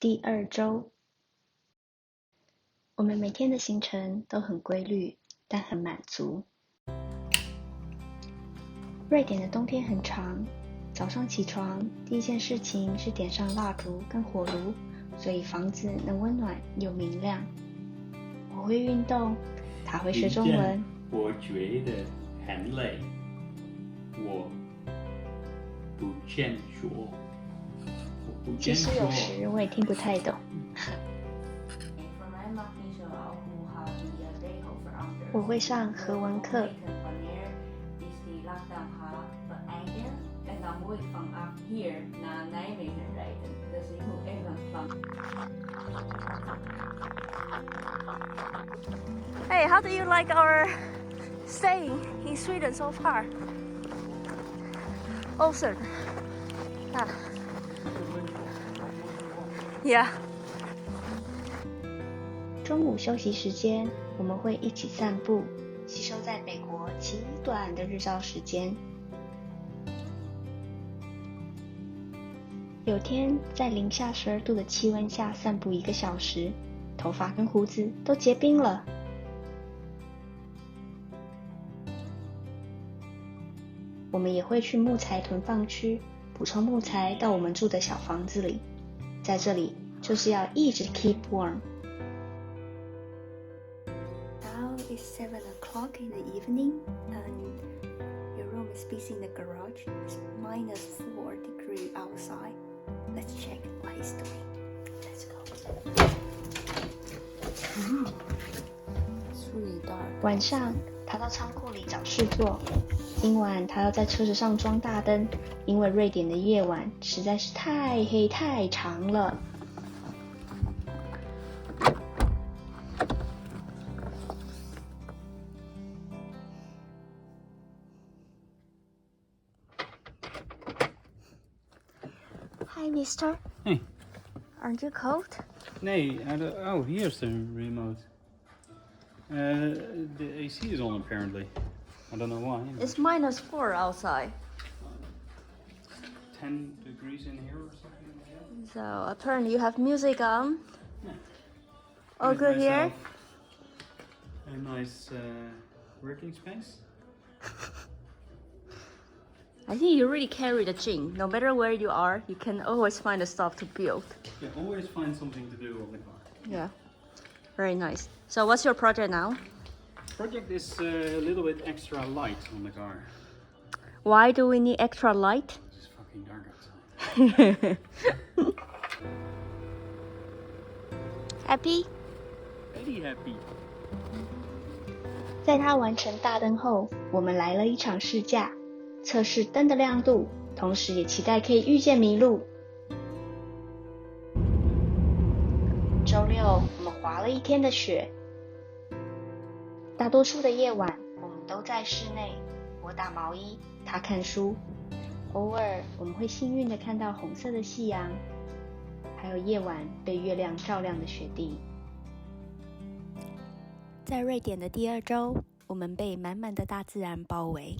第2周，我们每天的行程都很规律，但很满足。瑞典的冬天很长，早上起床第一件事情是点上蜡烛跟火炉，所以房子能温暖又明亮。我会运动，他会学中文。我觉得很累，我不健说。其实有时我也听不太懂。我会上荷文课。Hey, how do you like our staying in Sweden so far? Awesome. Yeah. 中午休息时间，我们会一起散步，吸收在北国极短的日照时间。有天在零下12度的气温下散步1个小时，头发跟胡子都结冰了。我们也会去木材囤放区补充木材到我们住的小房子里，在这里就是要一直 keep warm。Now it's 7 o'clock in the evening and your room is busy in the garage. It's -4 degrees outside. Let's check what he's doing. Let's go. It's really dark. 晚上他到仓库里找事做。今晚他要在车子上装大灯，因为瑞典的夜晚实在是太黑太长了。Hi, Mister. Hey. Aren't you cold? Nee, oh, here's the remote. The AC is on apparently. I don't know why. It's -4 outside. 10 degrees in here or something like that. So apparently you have music on. Yeah. All good here? A nice working space. I think you really carry the gene. No matter where you are, you can always find a stuff to build. Yeah, always find something to do on the car. Yeah. Very nice. So what's your project now? Project is a little bit extra light on the car. Why do we need extra light? It's fucking dark outside. Happy? Very happy. 在他完成大灯后，我们来了一场试驾，测试灯的亮度，同时也期待可以遇见麋鹿。周六，我们滑了一天的雪。大多数的夜晚，我们都在室内，我打毛衣，他看书。偶尔，我们会幸运地看到红色的夕阳，还有夜晚被月亮照亮的雪地。在瑞典的第2周，我们被满满的大自然包围。